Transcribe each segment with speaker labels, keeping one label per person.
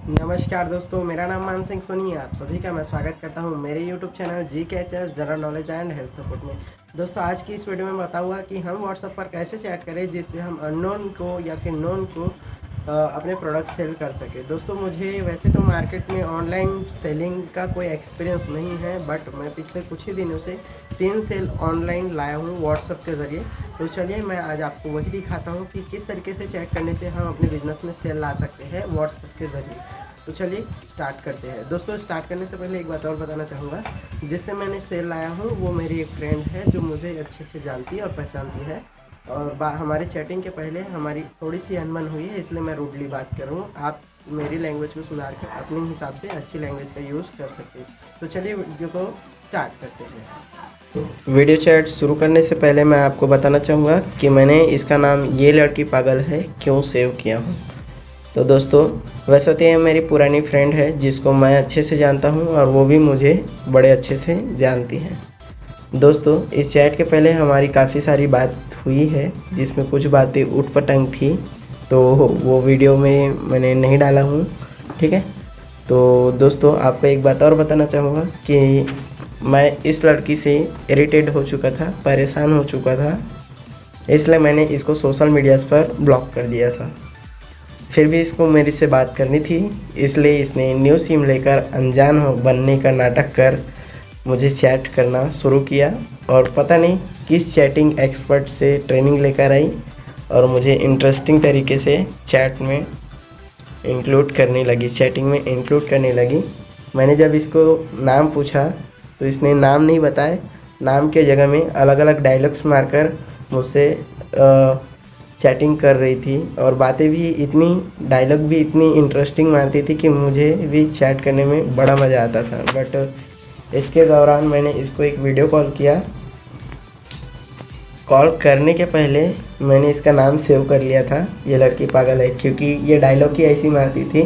Speaker 1: नमस्कार दोस्तों, मेरा नाम मान सिंह सोनी है। आप सभी का मैं स्वागत करता हूं मेरे YouTube channel GKHS general knowledge and health support में। दोस्तों, आज की इस वीडियो में बताऊंगा कि हम व्हाट्सएप पर कैसे चैट करें जिससे हम अननोन को या फिर नोन को अपने प्रोडक्ट सेल कर सके। दोस्तों, मुझे वैसे तो मार्केट में ऑनलाइन सेलिंग का कोई एक्सपीरियंस नहीं है, बट मैं पिछले कुछ ही दिनों से 3 सेल ऑनलाइन लाया हूँ व्हाट्सएप के ज़रिए। तो चलिए मैं आज आपको वही दिखाता हूँ कि किस तरीके से चैट करने से हम अपने बिजनेस में सेल ला सकते हैं व्हाट्सएप के ज़रिए। तो चलिए स्टार्ट करते हैं। दोस्तों, स्टार्ट करने से पहले एक बात और बताना चाहूँगा। जिससे मैंने सेल लाया हूँ वो मेरी एक फ्रेंड है जो मुझे अच्छे से जानती है और पहचानती है, और हमारी चैटिंग के पहले हमारी थोड़ी सी अनबन हुई है, इसलिए मैं रूडली बात करूँ। आप मेरी लैंग्वेज को सुधार कर अपने हिसाब से अच्छी लैंग्वेज का यूज़ कर सकते हैं। तो चलिए वीडियो को स्टार्ट करते हैं। वीडियो चैट शुरू करने से पहले मैं आपको बताना चाहूँगा कि मैंने इसका नाम ये लड़की पागल है क्यों सेव किया हूँ। तो दोस्तों, वैसे तो ये मेरी पुरानी फ्रेंड है जिसको मैं अच्छे से जानता हूँ और वो भी मुझे बड़े अच्छे से जानती है। दोस्तों, इस चैट के पहले हमारी काफ़ी सारी बात हुई है जिसमें कुछ बातें उटपटांग थी, तो वो वीडियो में मैंने नहीं डाला हूँ। ठीक है। तो दोस्तों, आपको एक बात और बताना चाहूँगा कि मैं इस लड़की से इरिटेट हो चुका था, परेशान हो चुका था, इसलिए मैंने इसको सोशल मीडियाज़ पर ब्लॉक कर दिया था। फिर भी इसको मेरे से बात करनी थी, इसलिए इसने न्यू सिम लेकर अनजान हो बनने का नाटक कर मुझे चैट करना शुरू किया, और पता नहीं किस चैटिंग एक्सपर्ट से ट्रेनिंग लेकर आई और मुझे इंटरेस्टिंग तरीके से चैटिंग में इंक्लूड करने लगी। मैंने जब इसको नाम पूछा तो इसने नाम नहीं बताए, नाम के जगह में अलग अलग डायलॉग्स मारकर मुझसे चैटिंग कर रही थी, और बातें भी डायलॉग भी इतनी इंटरेस्टिंग मारती थी कि मुझे भी चैट करने में बड़ा मज़ा आता था। बट इसके दौरान मैंने इसको एक वीडियो कॉल किया। कॉल करने के पहले मैंने इसका नाम सेव कर लिया था, ये लड़की पागल है, क्योंकि ये डायलॉग ही ऐसी मारती थी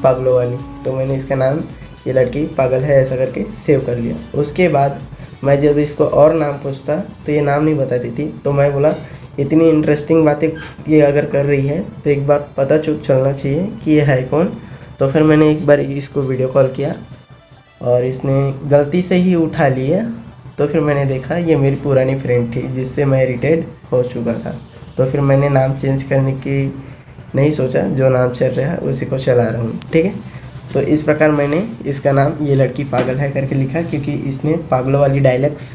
Speaker 1: पागलों वाली। तो मैंने इसका नाम ये लड़की पागल है ऐसा करके सेव कर लिया। उसके बाद मैं जब इसको और नाम पूछता तो ये नाम नहीं बताती थी, तो मैं बोला इतनी इंटरेस्टिंग बातें ये अगर कर रही है तो एक बार पता चलना चाहिए कि ये है कौन। तो फिर मैंने एक बार इसको वीडियो कॉल किया और इसने गलती से ही उठा लिया। तो फिर मैंने देखा ये मेरी पुरानी फ्रेंड थी जिससे मैं इरिटेट हो चुका था। तो फिर मैंने नाम चेंज करने की नहीं सोचा, जो नाम चल रहा है उसी को चला रहा हूँ। ठीक है। तो इस प्रकार मैंने इसका नाम ये लड़की पागल है करके लिखा, क्योंकि इसने पागलों वाली डायलॉग्स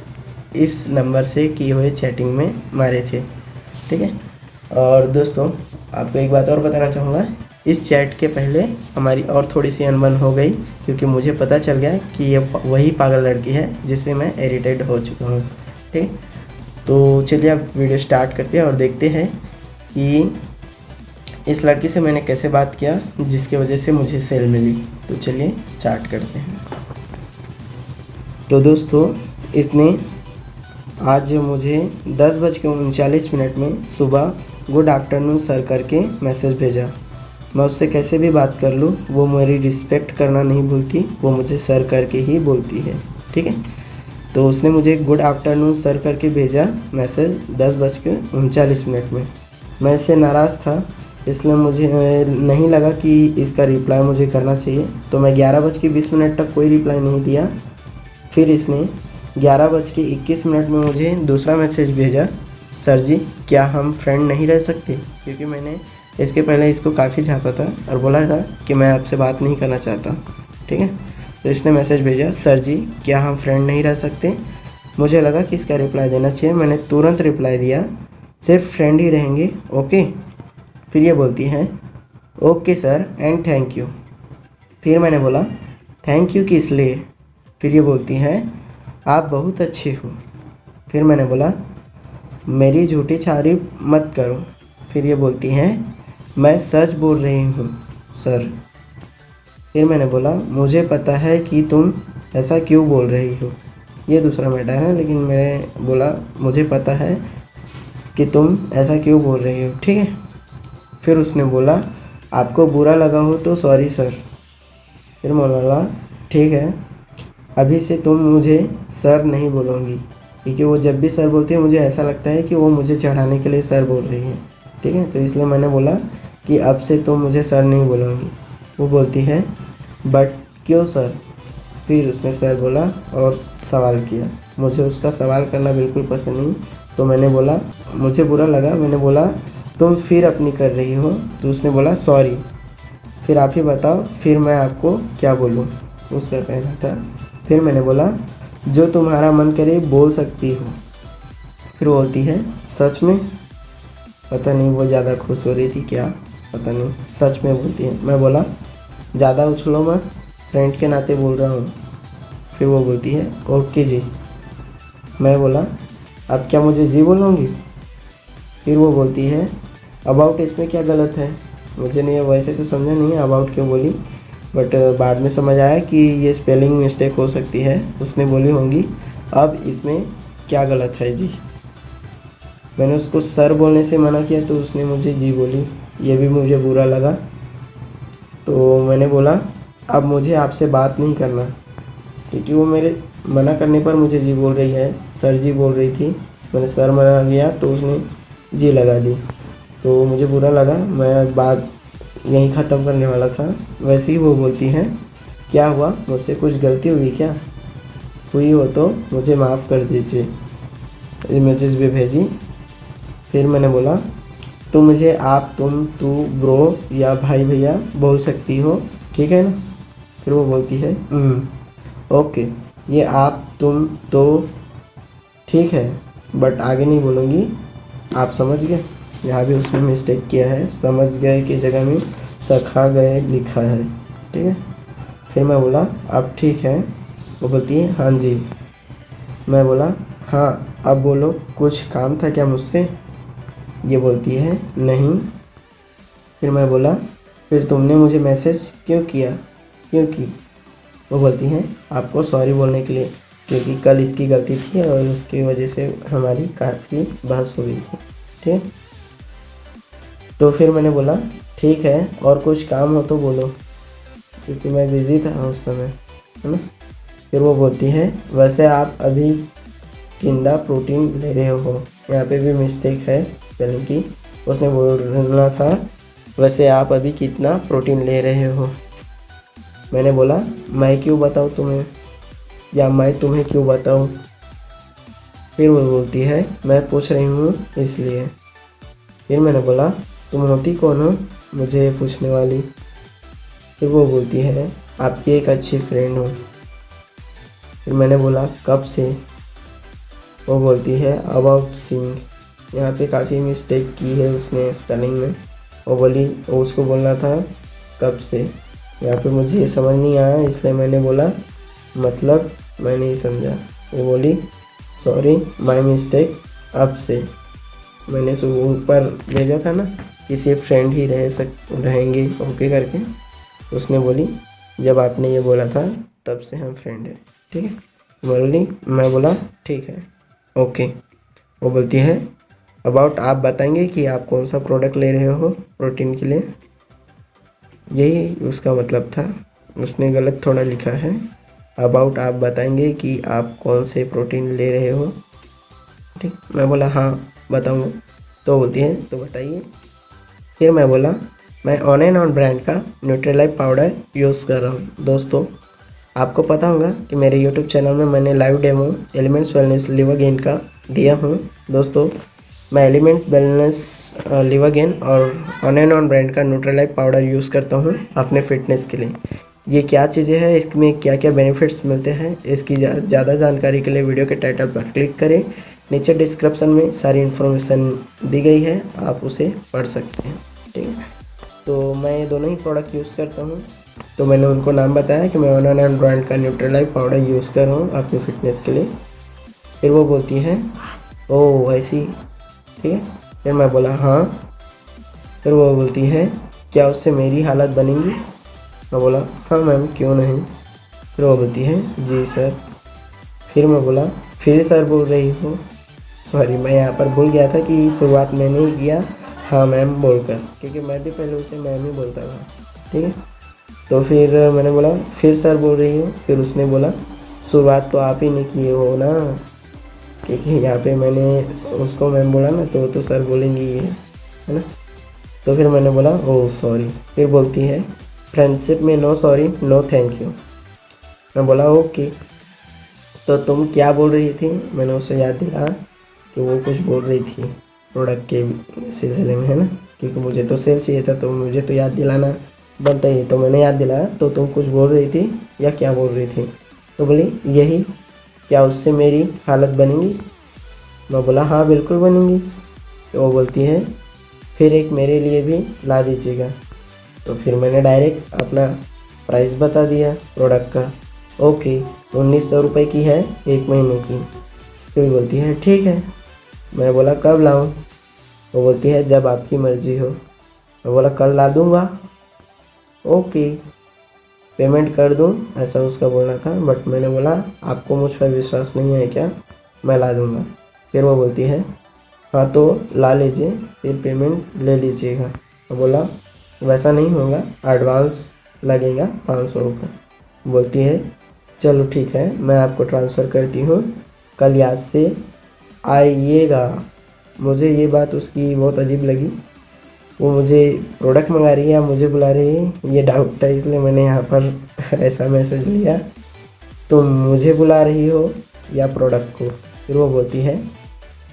Speaker 1: इस नंबर से किए हुए चैटिंग में मारे थे। ठीक है। और दोस्तों, आपको एक बात और बताना चाहूँगा। इस चैट के पहले हमारी और थोड़ी सी अनबन हो गई, क्योंकि मुझे पता चल गया कि ये वही पागल लड़की है जिससे मैं इरिटेट हो चुका हूँ। ठीक। तो चलिए अब वीडियो स्टार्ट करते हैं और देखते हैं कि इस लड़की से मैंने कैसे बात किया जिसकी वजह से मुझे सेल मिली। तो चलिए स्टार्ट करते हैं। तो दोस्तों, इसने आज मुझे 10:39 में सुबह गुड आफ्टरनून सर करके मैसेज भेजा। मैं उससे कैसे भी बात कर लूँ, वो मेरी रिस्पेक्ट करना नहीं भूलती, वो मुझे सर करके ही बोलती है। ठीक है। तो उसने मुझे गुड आफ्टरनून सर करके भेजा मैसेज 10:39 में। मैं इससे नाराज़ था, इसलिए मुझे नहीं लगा कि इसका रिप्लाई मुझे करना चाहिए। तो मैं 11:20 तक कोई रिप्लाई नहीं दिया। फिर इसने 11:21 में मुझे दूसरा मैसेज भेजा, सर जी क्या हम फ्रेंड नहीं रह सकते, क्योंकि मैंने इसके पहले इसको काफ़ी झाँपा था और बोला था कि मैं आपसे बात नहीं करना चाहता। ठीक है। तो इसने मैसेज भेजा, सर जी क्या हम फ्रेंड नहीं रह सकते। मुझे लगा कि इसका रिप्लाई देना चाहिए, मैंने तुरंत रिप्लाई दिया, सिर्फ फ्रेंड ही रहेंगे, ओके। फिर ये बोलती है okay sir and thank you. फिर मैंने बोला थैंक यू किस लिए। फिर ये बोलती है आप बहुत अच्छे हो। फिर मैंने बोला मेरी झूठी तारीफ मत करो। फिर ये बोलती हैं मैं सच बोल रही हूँ सर। फिर मैंने बोला मुझे पता है कि तुम ऐसा क्यों बोल रही हो। ये दूसरा मैटर है, लेकिन मैंने बोला मुझे पता है कि तुम ऐसा क्यों बोल रही हो। ठीक है। फिर उसने बोला आपको बुरा लगा हो तो सॉरी सर। फिर मैंने बोला ठीक है, अभी से तुम मुझे सर नहीं बोलोगी, क्योंकि वो जब भी सर बोलती है मुझे ऐसा लगता है कि वो मुझे चढ़ाने के लिए सर बोल रही है। ठीक है। तो इसलिए मैंने बोला कि अब से तुम मुझे सर नहीं बोलोगी। वो बोलती है बट क्यों सर। फिर उसने सर बोला और सवाल किया। मुझे उसका सवाल करना बिल्कुल पसंद नहीं, तो मैंने बोला, मुझे बुरा लगा। मैंने बोला तुम फिर अपनी कर रही हो। तो उसने बोला सॉरी, फिर आप ही बताओ फिर मैं आपको क्या बोलूँ, उसका कहना था। फिर मैंने बोला जो तुम्हारा मन करे बोल सकती हो। फिर वो बोलती है सच में। पता नहीं वो ज़्यादा खुश हो रही थी क्या, पता नहीं, सच में बोलती है। मैं बोला ज़्यादा उछलो मत, फ्रेंड के नाते बोल रहा हूँ। फिर वो बोलती है ओके जी। मैं बोला अब क्या मुझे जी बोलूँगी। फिर वो बोलती है अबाउट इसमें क्या गलत है। मुझे नहीं, वैसे तो समझा नहीं है अबाउट क्यों बोली, बट बाद में समझ आया कि ये स्पेलिंग मिस्टेक हो सकती है, उसने बोली होंगी अब इसमें क्या गलत है जी। मैंने उसको सर बोलने से मना किया तो उसने मुझे जी बोली, ये भी मुझे बुरा लगा। तो मैंने बोला अब मुझे आपसे बात नहीं करना, क्योंकि वो मेरे मना करने पर मुझे जी बोल रही है, सर जी बोल रही थी। मैंने सर मना किया तो उसने जी लगा दी, तो मुझे बुरा लगा। मैं बात यहीं ख़त्म करने वाला था। वैसे ही वो बोलती है क्या हुआ, मुझसे कुछ गलती हुई क्या, हुई हो तो मुझे माफ़ कर दीजिए। इमेजेस भी भेजी। फिर मैंने बोला तो मुझे आप, तुम, तू, ब्रो या भाई भैया बोल सकती हो, ठीक है ना। फिर वो बोलती है ओके, ये आप तुम तो ठीक है, बट आगे नहीं बोलूँगी, आप समझ गए। यहाँ भी उसने मिस्टेक किया है, समझ गए की जगह में सखा गए लिखा है, ठीक है। फिर मैं बोला अब ठीक है। वो बोलती है हाँ जी। मैं बोला हाँ अब बोलो, कुछ काम था क्या मुझसे। ये बोलती है नहीं। फिर मैं बोला फिर तुमने मुझे मैसेज क्यों किया, क्यों की। वो बोलती है आपको सॉरी बोलने के लिए, क्योंकि कल इसकी गलती थी और उसकी वजह से हमारी काफ़ी बहस हो गई थी, ठीक। तो फिर मैंने बोला ठीक है और कुछ काम हो तो बोलो, क्योंकि मैं बिज़ी था उस समय, है ना। फिर वो बोलती है वैसे आप अभी किंडा प्रोटीन ले रहे हो। यहाँ पे भी मिस्टेक है स्पेलिंग की। उसने बोलना था वैसे आप अभी कितना प्रोटीन ले रहे हो। मैंने बोला मैं क्यों बताऊँ तुम्हें, या मैं तुम्हें क्यों बताऊँ। फिर वो बोलती है मैं पूछ रही हूँ इसलिए। फिर मैंने बोला तुम होती कौन हो मुझे पूछने वाली। फिर वो बोलती है आपकी एक अच्छी फ्रेंड हूँ। फिर मैंने बोला कब से। वो बोलती है अबाउट सिंग। यहाँ पे काफ़ी मिस्टेक की है उसने स्पेलिंग में। वो बोली, वो उसको बोलना था कब से। यहाँ पे मुझे ये समझ नहीं आया, इसलिए मैंने बोला मतलब मैं नहीं समझा। वो बोली सॉरी माय मिस्टेक, अब से। मैंने ऊपर भेजा था ना किसी फ्रेंड ही रहेंगे ओके करके। उसने बोली जब आपने ये बोला था तब से हम फ्रेंड हैं, ठीक है। मैं बोला ठीक है ओके। वो बोलती है अबाउट आप बताएंगे कि आप कौन सा प्रोडक्ट ले रहे हो प्रोटीन के लिए। यही उसका मतलब था, उसने गलत थोड़ा लिखा है। अबाउट आप बताएंगे कि आप कौन से प्रोटीन ले रहे हो, ठीक। मैं बोला हाँ बताऊँगा। तो बोलती है तो बताइए। फिर मैं बोला मैं ऑन एंड ऑन ब्रांड का न्यूट्रीलाइफ पाउडर यूज़ कर रहा हूँ। दोस्तों आपको पता होगा कि मेरे यूट्यूब चैनल में मैंने live demo elements wellness liver gain का दिया हूँ। दोस्तों मैं एलिमेंट्स वेलनेस लिवर गेन और ऑन एंड ऑन ब्रांड का न्यूट्रीलाइफ पाउडर यूज़ करता हूँ अपने फिटनेस के लिए। ये क्या चीज़ें हैं, इसमें क्या क्या बेनिफिट्स मिलते हैं, इसकी ज़्यादा जानकारी के लिए वीडियो के टाइटल पर क्लिक करें। नीचे डिस्क्रिप्शन में सारी इन्फॉर्मेशन दी गई है, आप उसे पढ़ सकते हैं, ठीक है। तो मैं ये दोनों ही प्रोडक्ट यूज़ करता हूँ। तो मैंने उनको नाम बताया कि मैं ऑन एंड ब्रांड का न्यूट्रीलाइफ पाउडर यूज़ कर रहा हूँ अपनी फिटनेस के लिए। फिर वो बोलती है ओह ऐसी, ठीक है। फिर मैं बोला हाँ। फिर वो बोलती है क्या उससे मेरी हालत बनेगी। मैं बोला हाँ मैम क्यों नहीं। फिर वो बोलती है जी सर। फिर मैं बोला फिर सर बोल रही हो। सॉरी मैं यहाँ पर भूल गया था कि शुरुआत मैंने ही किया हाँ मैम बोलकर, क्योंकि मैं भी पहले उसे मैम ही बोलता था, ठीक है। तो फिर मैंने बोला फिर सर बोल रही हो। फिर उसने बोला शुरुआत तो आप ही ने किए हो ना, क्योंकि यहाँ पे मैंने उसको मैम बोला ना तो सर बोलेंगी ये, है ना। तो फिर मैंने बोला ओह सॉरी। फिर बोलती है फ्रेंडशिप में no sorry no thank you. मैं बोला ओके, तो तुम क्या बोल रही थी? मैंने उसे याद दिलाया कि वो कुछ बोल रही थी प्रोडक्ट के सिलसिले में, है ना, क्योंकि मुझे तो सेल चाहिए था, तो मुझे तो याद दिलाना बनता ही। तो मैंने याद दिलाया, तो तुम कुछ बोल रही थी या क्या बोल रही थी? तो बोली यही, क्या उससे मेरी हालत बनेगी? मैं बोला हाँ बिल्कुल बनेगी। तो वो बोलती है फिर एक मेरे लिए भी ला दीजिएगा। तो फिर मैंने डायरेक्ट अपना प्राइस बता दिया प्रोडक्ट का। ओके, 1900 रुपये की है 1 महीने की। फिर बोलती है ठीक है। मैं बोला कब लाऊं? वो बोलती है जब आपकी मर्ज़ी हो। मैं बोला कल ला दूंगा। ओके, पेमेंट कर दूं, ऐसा उसका बोलना था। बट मैंने बोला आपको मुझ पर विश्वास नहीं है क्या? मैं ला दूंगा। फिर वो बोलती है हाँ तो ला लीजिए, फिर पेमेंट ले लीजिएगा। मैं बोला वैसा नहीं होगा, एडवांस लगेगा 500 रुपये। बोलती है चलो ठीक है, मैं आपको ट्रांसफ़र करती हूँ, कल याद से आइएगा। मुझे ये बात उसकी बहुत अजीब लगी। वो मुझे प्रोडक्ट मंगा रही है या मुझे बुला रही है, ये डाउट था, इसलिए मैंने यहाँ पर ऐसा मैसेज लिया। तुम मुझे बुला रही हो या प्रोडक्ट को? फिर वो बोलती है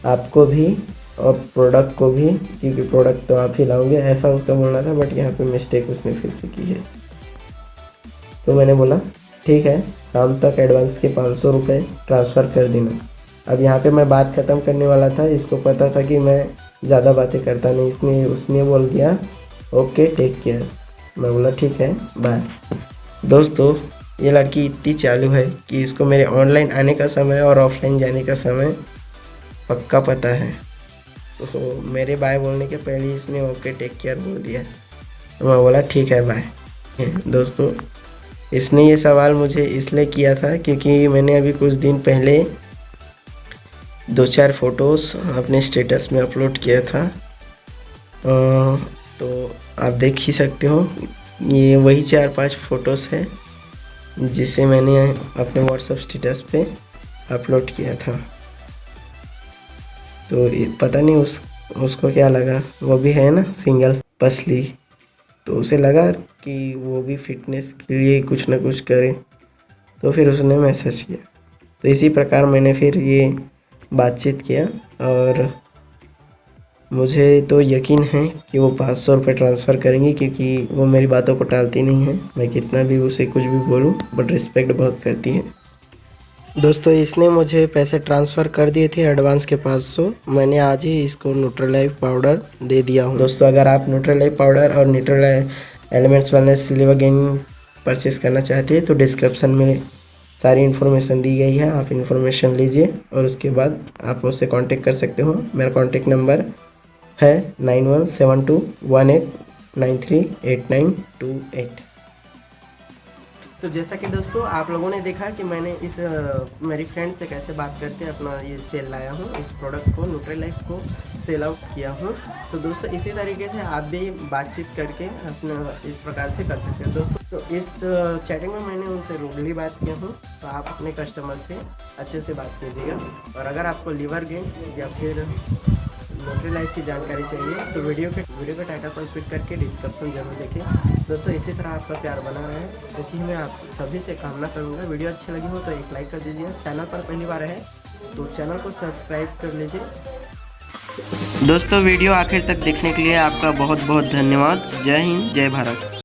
Speaker 1: आपको भी और प्रोडक्ट को भी, क्योंकि प्रोडक्ट तो आप ही लाओगे, ऐसा उसका बोलना था। बट यहाँ पे मिस्टेक उसने फिर से की है। तो मैंने बोला ठीक है, शाम तक एडवांस के 500 रुपये ट्रांसफ़र कर देना। अब यहाँ पे मैं बात ख़त्म करने वाला था, इसको पता था कि मैं ज़्यादा बातें करता नहीं, इसलिए उसने बोल दिया ओके टेक केयर। मैं बोला ठीक है बाय। दोस्तों, ये लड़की इतनी चालू है कि इसको मेरे ऑनलाइन आने का समय और ऑफलाइन जाने का समय पक्का पता है। तो मेरे बाय बोलने के पहले ही इसने ओके टेक केयर बोल दिया। तो मैं बोला ठीक है बाय। दोस्तों, इसने ये सवाल मुझे इसलिए किया था क्योंकि मैंने अभी कुछ दिन पहले 2-4 फ़ोटोज़ अपने स्टेटस में अपलोड किया था। तो आप देख ही सकते हो, ये वही 4-5 फ़ोटोज़ है जिसे मैंने अपने व्हाट्सएप स्टेटस पे अपलोड किया था। तो पता नहीं उसको क्या लगा, वो भी है ना सिंगल पसली, तो उसे लगा कि वो भी फिटनेस के लिए कुछ ना कुछ करे, तो फिर उसने मैसेज किया। तो इसी प्रकार मैंने फिर ये बातचीत किया और मुझे तो यकीन है कि वो 500 रुपये ट्रांसफ़र करेंगी, क्योंकि वो मेरी बातों को टालती नहीं है। मैं कितना भी उसे कुछ भी बोलूँ, बट रिस्पेक्ट बहुत करती है। दोस्तों, इसने मुझे पैसे ट्रांसफ़र कर दिए थे एडवांस के 500। मैंने आज ही इसको न्यूट्रीलाइफ पाउडर दे दिया हूँ। दोस्तों, अगर आप न्यूट्रीलाइफ पाउडर और Nutrilife elements wellness liver gain purchase करना चाहते हैं तो डिस्क्रिप्शन में सारी इन्फॉर्मेशन दी गई है, आप इन्फॉर्मेशन लीजिए और उसके बाद आप मुझसे कांटेक्ट कर सकते हो। मेरा कांटेक्ट नंबर है 917218938928। तो जैसा कि दोस्तों आप लोगों ने देखा कि मैंने इस मेरी फ्रेंड से कैसे बात करके अपना ये सेल लाया हूँ, इस प्रोडक्ट को न्यूट्रीलाइफ को सेल आउट किया हूँ। तो दोस्तों इसी तरीके से आप भी बातचीत करके अपना इस प्रकार से कर सकते हैं। दोस्तों, तो इस चैटिंग में मैंने उनसे रूडली बात किया हूँ, तो आप अपने कस्टमर से अच्छे से बात कीजिएगा। और अगर आपको लिवर गेन या फिर न्यूट्रीलाइफ की जानकारी चाहिए तो वीडियो के टाइटल पर क्लिक करके डिस्क्रिप्शन जरूर देखें। दोस्तों, इसी तरह आपका प्यार बना रहे, इसी में आप सभी से कामना करूँगा। वीडियो अच्छी लगी हो तो एक लाइक कर दीजिए। चैनल पर पहली बार है तो चैनल को सब्सक्राइब कर लीजिए। दोस्तों, वीडियो आखिर तक देखने के लिए आपका बहुत बहुत धन्यवाद। जय हिंद, जय भारत।